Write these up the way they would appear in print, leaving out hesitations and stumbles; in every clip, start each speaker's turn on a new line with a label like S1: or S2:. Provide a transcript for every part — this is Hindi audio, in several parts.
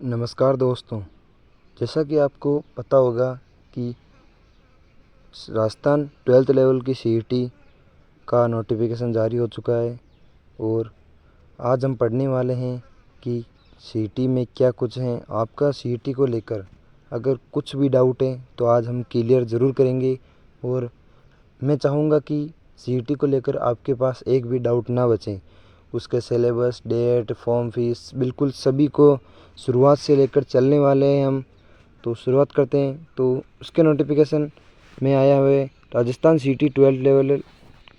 S1: नमस्कार दोस्तों, जैसा कि आपको पता होगा कि राजस्थान 12th लेवल की सीईटी का नोटिफिकेशन जारी हो चुका है और आज हम पढ़ने वाले हैं कि सीईटी में क्या कुछ है। आपका सीईटी को लेकर अगर कुछ भी डाउट है तो आज हम क्लियर ज़रूर करेंगे और मैं चाहूँगा कि सीईटी को लेकर आपके पास एक भी डाउट ना बचे। उसके सिलेबस, डेट, फॉर्म फीस बिल्कुल सभी को शुरुआत से लेकर चलने वाले हैं हम। तो शुरुआत करते हैं। तो उसके नोटिफिकेशन में आया हुआ है राजस्थान सीईटी 12 लेवल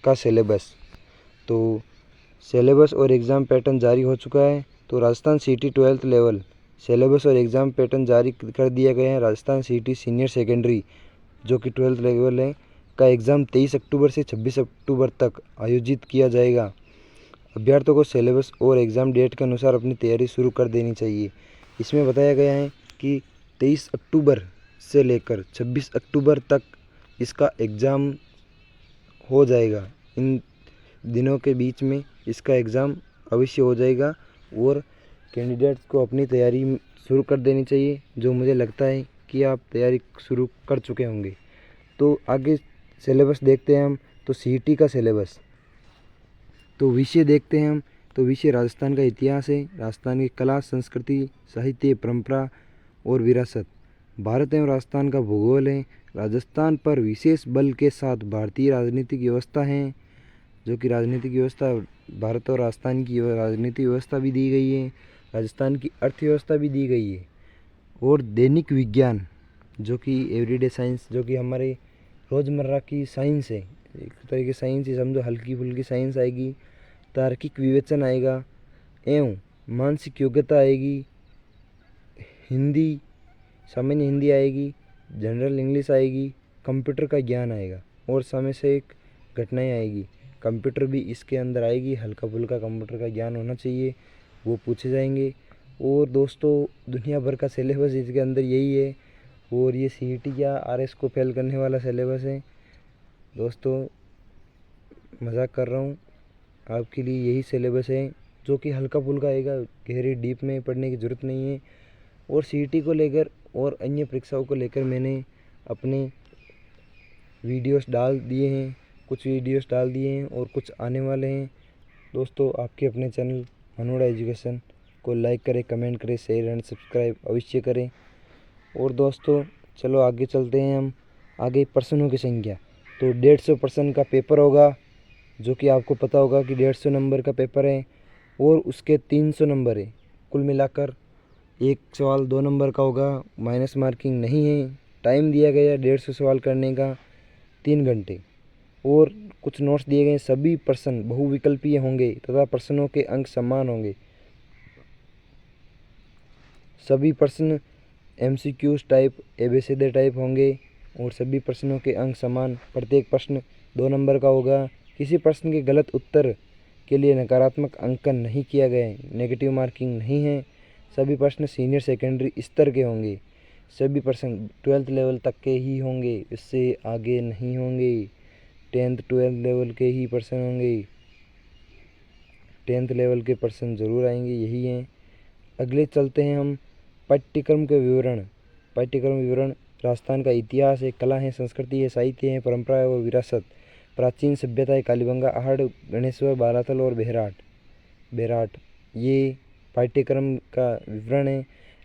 S1: का सिलेबस। तो सिलेबस और एग्ज़ाम पैटर्न जारी हो चुका है। तो Rajasthan CET 12th level syllabus और एग्ज़ाम पैटर्न जारी कर दिया गया है। राजस्थान सीईटी सीनियर सेकेंडरी जो कि 12th लेवल है का एग्ज़ाम 23 अक्टूबर से 26 अक्टूबर तक आयोजित किया जाएगा। अभ्यर्थियों को सिलेबस और एग्ज़ाम डेट के अनुसार अपनी तैयारी शुरू कर देनी चाहिए। इसमें बताया गया है कि 23 अक्टूबर से लेकर 26 अक्टूबर तक इसका एग्ज़ाम हो जाएगा। इन दिनों के बीच में इसका एग्ज़ाम अवश्य हो जाएगा और कैंडिडेट्स को अपनी तैयारी शुरू कर देनी चाहिए, जो मुझे लगता है कि आप तैयारी शुरू कर चुके होंगे। तो आगे सिलेबस देखते हैं हम। तो सीईटी का सिलेबस, तो विषय देखते हैं हम। तो विषय राजस्थान का इतिहास है, राजस्थान की कला, संस्कृति, साहित्य, परंपरा और विरासत। भारत एवं राजस्थान का भूगोल है। राजस्थान पर विशेष बल के साथ भारतीय राजनीतिक व्यवस्था है, जो कि राजनीतिक व्यवस्था भारत और राजस्थान की राजनीतिक व्यवस्था भी दी गई है। राजस्थान की अर्थव्यवस्था भी दी गई है। और दैनिक विज्ञान, जो कि एवरीडे साइंस, जो कि हमारे रोज़मर्रा की साइंस है, एक तरह की साइंस ही समझो, हल्की फुल्की साइंस आएगी। तार्किक विवेचन आएगा एवं मानसिक योग्यता आएगी। हिंदी, सामान्य हिंदी आएगी। जनरल इंग्लिश आएगी। कंप्यूटर का ज्ञान आएगा और समय से एक घटनाएँ आएगी। कंप्यूटर भी इसके अंदर आएगी। हल्का फुल्का कंप्यूटर का ज्ञान होना चाहिए, वो पूछे जाएंगे। और दोस्तों, दुनिया भर का सिलेबस इसके अंदर यही है और ये सीईटी या आरएस को फेल करने वाला सिलेबस है। दोस्तों, मजाक कर रहा हूँ, आपके लिए यही सिलेबस है जो कि हल्का फुल्का आएगा। गहरी डीप में पढ़ने की ज़रूरत नहीं है। और सीईटी को लेकर और अन्य परीक्षाओं को लेकर मैंने अपने वीडियोस डाल दिए हैं, कुछ वीडियोस डाल दिए हैं और कुछ आने वाले हैं। दोस्तों, आपके अपने चैनल मनोड़ा एजुकेशन को लाइक करें, कमेंट करें, शेयर एंड सब्सक्राइब अवश्य करें। और दोस्तों, चलो आगे चलते हैं हम। आगे प्रश्नों की संख्या, तो 150 प्रश्न का पेपर होगा, जो कि आपको पता होगा कि 150 नंबर का पेपर है और उसके 300 नंबर है। कुल मिलाकर एक सवाल 2 नंबर का होगा, माइनस मार्किंग नहीं है। टाइम दिया गया 150 सवाल करने का 3 घंटे और कुछ नोट्स दिए गए। सभी प्रश्न बहुविकल्पीय होंगे तथा प्रश्नों के अंक समान होंगे। सभी प्रश्न एमसीक्यूज टाइप, एबीसीडी टाइप होंगे और सभी प्रश्नों के अंक समान। प्रत्येक प्रश्न 2 नंबर का होगा। किसी प्रश्न के गलत उत्तर के लिए नकारात्मक अंकन नहीं किया गया है, नेगेटिव मार्किंग नहीं है। सभी प्रश्न सीनियर सेकेंडरी स्तर के होंगे। सभी प्रश्न 12th लेवल तक के ही होंगे, इससे आगे नहीं होंगे। 10th 12th लेवल के ही प्रश्न होंगे। 10th लेवल के प्रश्न ज़रूर आएंगे, यही हैं। अगले चलते हैं हम। पाठ्यक्रम के विवरण। पाठ्यक्रम विवरण, राजस्थान का इतिहास है, कला है, संस्कृति है, साहित्य है, परंपरा है और विरासत। प्राचीन सभ्यता है, कालीबंगा, आहड़, गणेश्वर, बारातल और बेराट। ये पाठ्यक्रम का विवरण है।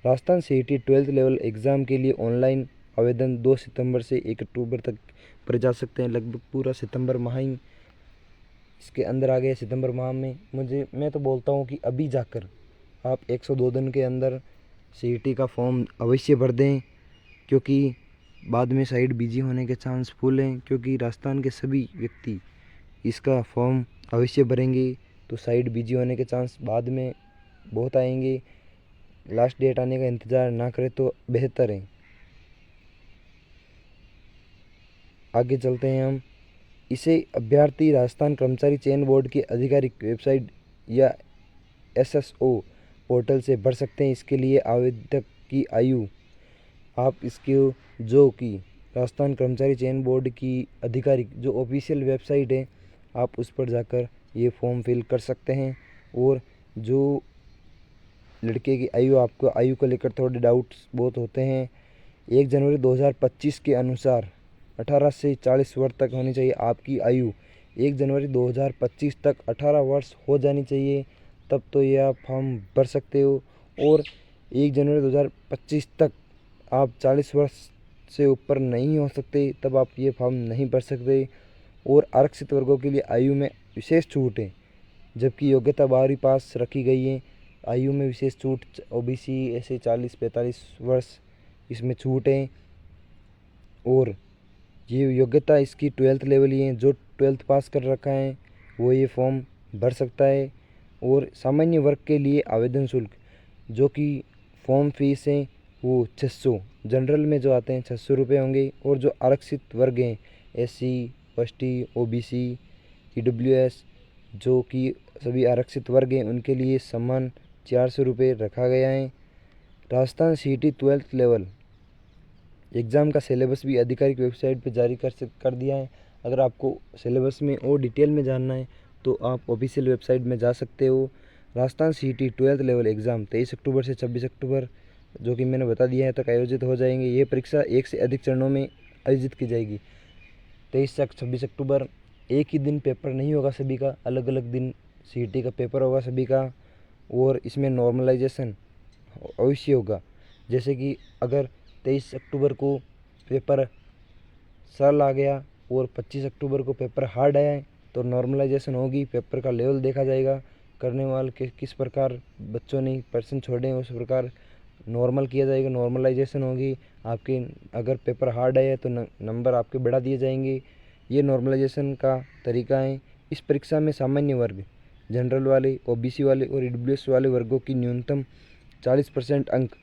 S1: Rajasthan CET 12th level exam के लिए ऑनलाइन आवेदन 2 सितंबर से 1 अक्टूबर तक भरे जा सकते हैं। लगभग पूरा सितंबर माह ही इसके अंदर आ गया। सितंबर माह में मैं तो बोलता हूँ कि अभी जाकर आप 102 दिन के अंदर सीईटी का फॉर्म अवश्य भर दें, क्योंकि बाद में साइड बिजी होने के चांस फुल हैं। क्योंकि राजस्थान के सभी व्यक्ति इसका फॉर्म अवश्य भरेंगे, तो साइड बिजी होने के चांस बाद में बहुत आएंगे। लास्ट डेट आने का इंतज़ार ना करें तो बेहतर है। आगे चलते हैं हम। इसे अभ्यर्थी राजस्थान कर्मचारी चयन बोर्ड की आधिकारिक वेबसाइट या एसएसओ पोर्टल से भर सकते हैं। इसके लिए आवेदक की आयु, आप इसके जो कि राजस्थान कर्मचारी चयन बोर्ड की आधिकारिक जो ऑफिशियल वेबसाइट है, आप उस पर जाकर ये फॉर्म फिल कर सकते हैं। और जो लड़के की आयु, आपको आयु को लेकर थोड़े डाउट्स बहुत होते हैं। 1 जनवरी 2025 के अनुसार 18 से 40 वर्ष तक होनी चाहिए आपकी आयु। 1 जनवरी 2025 तक 18 वर्ष हो जानी चाहिए, तब तो ये आप फॉर्म भर सकते हो। और 1 जनवरी 2025 तक आप 40 वर्ष से ऊपर नहीं हो सकते, तब आप ये फॉर्म नहीं भर सकते। और आरक्षित वर्गों के लिए आयु में विशेष छूट है, जबकि योग्यता 12वीं पास रखी गई है। आयु में विशेष छूट, ओबीसी ऐसे 40-45 वर्ष इसमें छूट है। और ये योग्यता इसकी 12th लेवल ही है, जो 12th पास कर रखा है वो ये फॉर्म भर सकता है। और सामान्य वर्ग के लिए आवेदन शुल्क, जो कि फॉर्म फीस है वो 600, जनरल में जो आते हैं 600 रुपये होंगे। और जो आरक्षित वर्ग हैं SC, ST, OBC, EWS, जो कि सभी आरक्षित वर्ग हैं, उनके लिए समान 400 रुपये रखा गया है। Rajasthan CET 12th level exam का सिलेबस भी आधिकारिक वेबसाइट पर जारी कर दिया है। अगर आपको सिलेबस में और डिटेल में जानना है तो आप ऑफिशियल वेबसाइट में जा सकते हो। Rajasthan CET 12th level exam 23 अक्टूबर से 26 अक्टूबर, जो कि मैंने बता दिया है, तक आयोजित हो जाएंगे। ये परीक्षा एक से अधिक चरणों में आयोजित की जाएगी। 23 से 26 अक्टूबर, एक ही दिन पेपर नहीं होगा सभी का, अलग अलग दिन CET का पेपर होगा सभी का। और इसमें नॉर्मलाइजेशन अवश्य होगा, जैसे कि अगर 23 अक्टूबर को पेपर सरल आ गया और 25 अक्टूबर को पेपर हार्ड आया है तो नॉर्मलाइजेशन होगी, पेपर का लेवल देखा जाएगा, करने वाले किस प्रकार बच्चों ने पर्सन छोड़े हैं उस प्रकार नॉर्मल किया जाएगा, नॉर्मलाइजेशन होगी। आपके अगर पेपर हार्ड आया तो नंबर आपके बढ़ा दिए जाएंगे। ये नॉर्मलाइजेशन का तरीका है। इस परीक्षा में सामान्य वर्ग, जनरल वाले, OBC वाले और EWS वाले वर्गों की न्यूनतम 40% अंक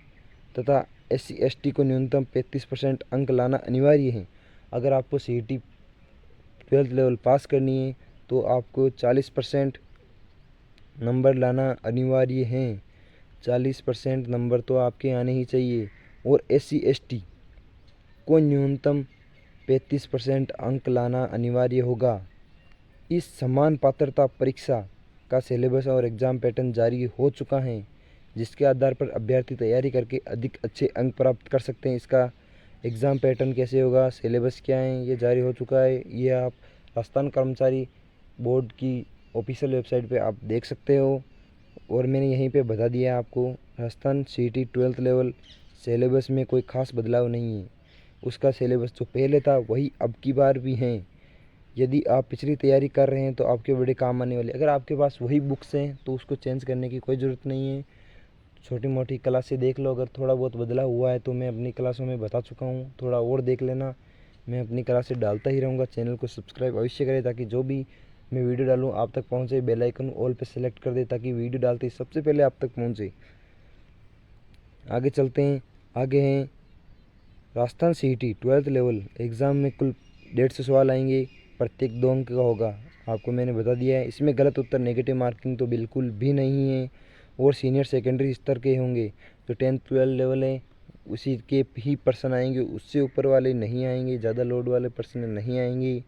S1: तथा SC ST को न्यूनतम 35% अंक लाना अनिवार्य है। अगर आपको CET 12th लेवल पास करनी है तो आपको 40% नंबर लाना अनिवार्य है। 40% नंबर तो आपके आने ही चाहिए। और SC ST को न्यूनतम 35% अंक लाना अनिवार्य होगा। इस समान पात्रता परीक्षा का सिलेबस और एग्ज़ाम पैटर्न जारी हो चुका है, जिसके आधार पर अभ्यर्थी तैयारी करके अधिक अच्छे अंक प्राप्त कर सकते हैं। इसका एग्ज़ाम पैटर्न कैसे होगा, सिलेबस क्या है, ये जारी हो चुका है। ये आप राजस्थान कर्मचारी बोर्ड की ऑफिशियल वेबसाइट पे आप देख सकते हो। और मैंने यहीं पे बता दिया है आपको, Rajasthan CET 12th level syllabus में कोई ख़ास बदलाव नहीं है। उसका सिलेबस जो पहले था वही अब की बार भी हैं। यदि आप पिछली तैयारी कर रहे हैं तो आपके बड़े काम आने वाले। अगर आपके पास वही बुक्स हैं तो उसको चेंज करने की कोई ज़रूरत नहीं है। छोटी मोटी क्लासें देख लो, अगर थोड़ा बहुत बदलाव हुआ है तो मैं अपनी क्लासों में बता चुका हूँ, थोड़ा और देख लेना। मैं अपनी क्लासें डालता ही रहूँगा। चैनल को सब्सक्राइब अवश्य करें ताकि जो भी मैं वीडियो डालूँ आप तक पहुँचे। बेल आइकन ऑल पे सेलेक्ट कर दे ताकि वीडियो डालते ही सबसे पहले आप तक पहुँचे। आगे चलते हैं। आगे हैं Rajasthan CET 12th level exam में कुल 150 सवाल आएंगे, प्रत्येक 2 अंक का होगा। आपको मैंने बता दिया है। इसमें गलत उत्तर नेगेटिव मार्किंग तो बिल्कुल भी नहीं है। और सीनियर सेकेंडरी स्तर के होंगे, जो 10th 12 लेवल है उसी के ही पर्सन आएंगे, उससे ऊपर वाले नहीं आएंगे, ज़्यादा लोड वाले पर्सन नहीं आएंगे।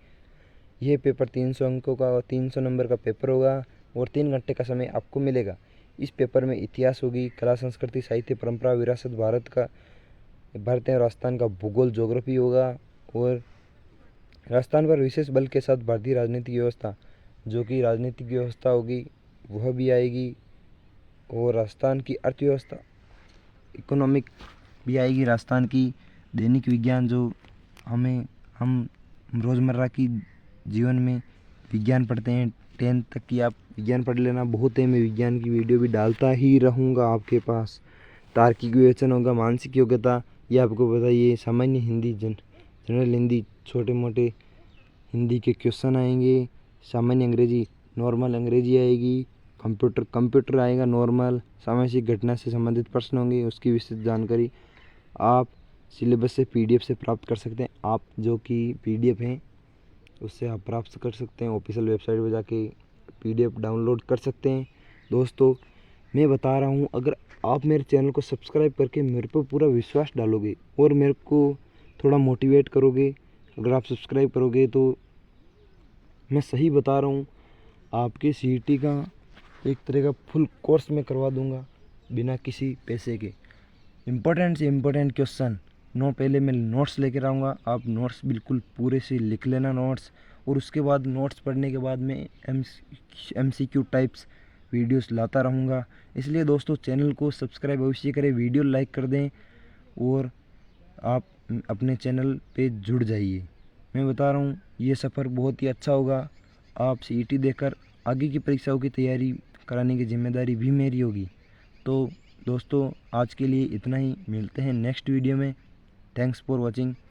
S1: यह पेपर 300 अंकों का और 300 नंबर का पेपर होगा और 3 घंटे का समय आपको मिलेगा। इस पेपर में इतिहास होगी, कला संस्कृति साहित्य परंपरा विरासत, भारत और राजस्थान का भूगोल ज्योग्राफी होगा। और राजस्थान पर विशेष बल के साथ भारतीय राजनीतिक व्यवस्था, जो कि राजनीतिक व्यवस्था होगी वह भी आएगी। और राजस्थान की अर्थव्यवस्था, इकोनॉमिक भी आएगी। राजस्थान की दैनिक विज्ञान, जो हम रोज़मर्रा की जीवन में विज्ञान पढ़ते हैं, 10th तक की आप विज्ञान पढ़ लेना बहुत है। मैं विज्ञान की वीडियो भी डालता ही रहूँगा आपके पास। तार्किक विवेचन होगा, मानसिक योग्यता, ये आपको बताइए। सामान्य हिंदी, जनरल हिंदी, छोटे मोटे हिंदी के क्वेश्चन आएंगे। सामान्य अंग्रेजी, नॉर्मल अंग्रेजी आएगी। कंप्यूटर आएगा नॉर्मल। सामाजिक घटना से संबंधित प्रश्न होंगे, उसकी विस्तृत जानकारी आप सिलेबस से PDF से प्राप्त कर सकते हैं। आप जो कि PDF हैं उससे आप प्राप्त कर सकते हैं। ऑफिशियल वेबसाइट पर जाके PDF डाउनलोड कर सकते हैं। दोस्तों मैं बता रहा हूँ, अगर आप मेरे चैनल को सब्सक्राइब करके मेरे पर पूरा विश्वास डालोगे और मेरे को थोड़ा मोटिवेट करोगे, अगर आप सब्सक्राइब करोगे तो मैं सही बता रहा हूँ, आपके CET का एक तरह का फुल कोर्स मैं करवा दूँगा। बिना किसी पैसे के। इम्पोर्टेंट से इम्पोर्टेंट क्वेश्चन पहले मैं नोट्स लेकर आऊँगा, आप नोट्स बिल्कुल पूरे से लिख लेना नोट्स, और उसके बाद नोट्स पढ़ने के बाद मैं MCQ टाइप्स वीडियोस लाता रहूँगा। इसलिए दोस्तों चैनल को सब्सक्राइब अवश्य करें, वीडियो लाइक कर दें और आप अपने चैनल पे जुड़ जाइए। मैं बता रहा हूँ ये सफ़र बहुत ही अच्छा होगा। आप CET देकर आगे की परीक्षाओं की तैयारी कराने की जिम्मेदारी भी मेरी होगी। तो दोस्तों आज के लिए इतना ही, मिलते हैं नेक्स्ट वीडियो में। Thanks for watching.